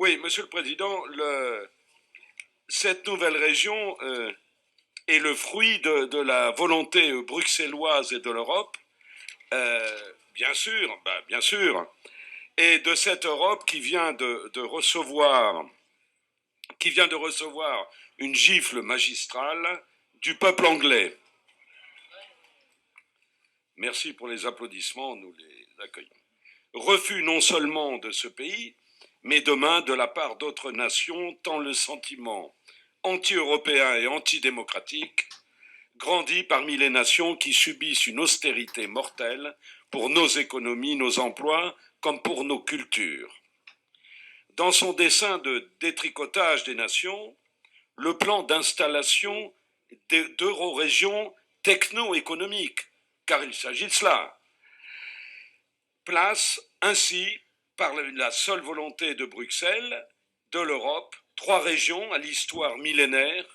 Oui, Monsieur le Président, cette nouvelle région est le fruit de la volonté bruxelloise et de l'Europe, bien sûr, et de cette Europe qui vient de recevoir une gifle magistrale du peuple anglais. Merci pour les applaudissements, nous les accueillons. Refus non seulement de ce pays, mais demain de la part d'autres nations, tant le sentiment anti-européen et antidémocratique grandit parmi les nations qui subissent une austérité mortelle pour nos économies, nos emplois, comme pour nos cultures. Dans son dessein de détricotage des nations, le plan d'installation d'euro-régions techno-économiques, car il s'agit de cela, place ainsi, par la seule volonté de Bruxelles, de l'Europe, 3 régions à l'histoire millénaire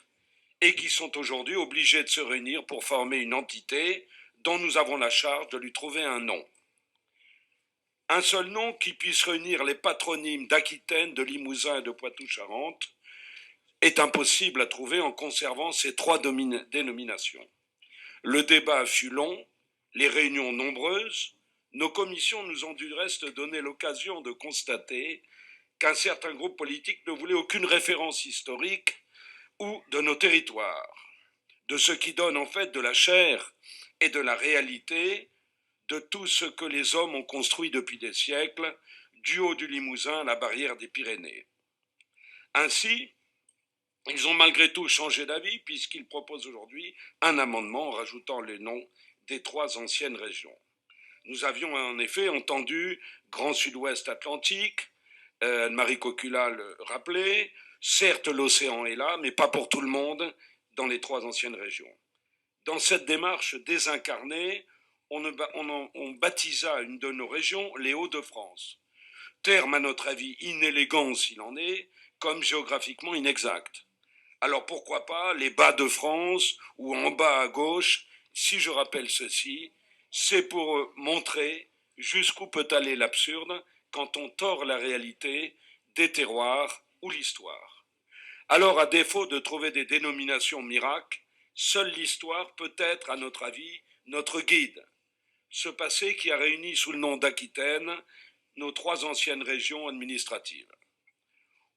et qui sont aujourd'hui obligées de se réunir pour former une entité dont nous avons la charge de lui trouver un nom. Un seul nom qui puisse réunir les patronymes d'Aquitaine, de Limousin et de Poitou-Charentes est impossible à trouver en conservant ces 3 dénominations. Le débat fut long, les réunions nombreuses. Nos commissions nous ont du reste donné l'occasion de constater qu'un certain groupe politique ne voulait aucune référence historique ou de nos territoires, de ce qui donne en fait de la chair et de la réalité de tout ce que les hommes ont construit depuis des siècles, du haut du Limousin à la barrière des Pyrénées. Ainsi, ils ont malgré tout changé d'avis puisqu'ils proposent aujourd'hui un amendement en rajoutant les noms des 3 anciennes régions. Nous avions en effet entendu Grand Sud-Ouest Atlantique, Anne-Marie Cocula le rappelait, certes l'océan est là, mais pas pour tout le monde dans les 3 anciennes régions. Dans cette démarche désincarnée, on baptisa une de nos régions les Hauts-de-France. Terme à notre avis inélégant s'il en est, comme géographiquement inexact. Alors pourquoi pas les bas de France ou en bas à gauche, si je rappelle ceci, c'est pour montrer jusqu'où peut aller l'absurde quand on tord la réalité des terroirs ou l'histoire. Alors, à défaut de trouver des dénominations miracles, seule l'histoire peut être, à notre avis, notre guide. Ce passé qui a réuni sous le nom d'Aquitaine nos 3 anciennes régions administratives.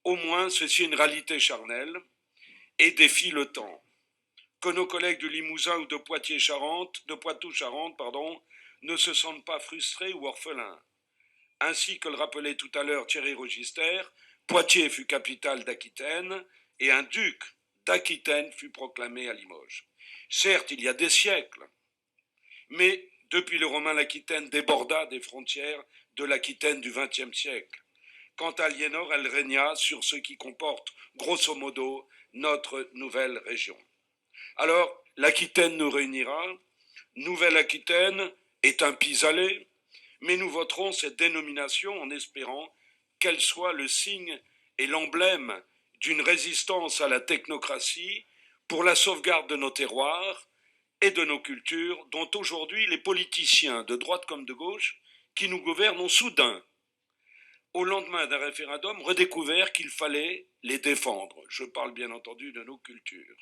Au moins, ceci est une réalité charnelle et défie le temps. Que nos collègues du Limousin ou de Poitou-Charentes, ne se sentent pas frustrés ou orphelins. Ainsi que le rappelait tout à l'heure Thierry Register, Poitiers fut capitale d'Aquitaine et un duc d'Aquitaine fut proclamé à Limoges. Certes, il y a des siècles, mais depuis les Romains, l'Aquitaine déborda des frontières de l'Aquitaine du XXe siècle. Quant à Aliénor, elle régna sur ce qui comporte, grosso modo, notre nouvelle région. Alors, l'Aquitaine nous réunira. Nouvelle-Aquitaine est un pis-aller, mais nous voterons cette dénomination en espérant qu'elle soit le signe et l'emblème d'une résistance à la technocratie pour la sauvegarde de nos terroirs et de nos cultures, dont aujourd'hui les politiciens, de droite comme de gauche, qui nous gouvernent ont soudain, au lendemain d'un référendum, redécouvert qu'il fallait les défendre. Je parle bien entendu de nos cultures.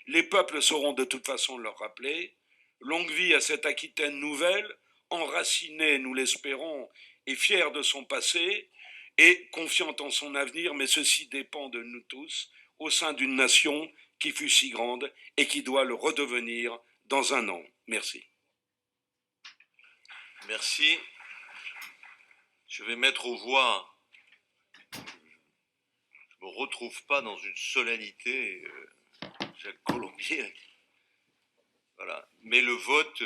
Les peuples sauront de toute façon leur rappeler. Longue vie à cette Aquitaine nouvelle, enracinée, nous l'espérons, et fière de son passé, et confiante en son avenir, mais ceci dépend de nous tous, au sein d'une nation qui fut si grande et qui doit le redevenir dans un an. Merci. Merci. Je vais mettre aux voix. Je ne me retrouve pas dans une solennité, Jacques Colombier. Voilà. Mais le vote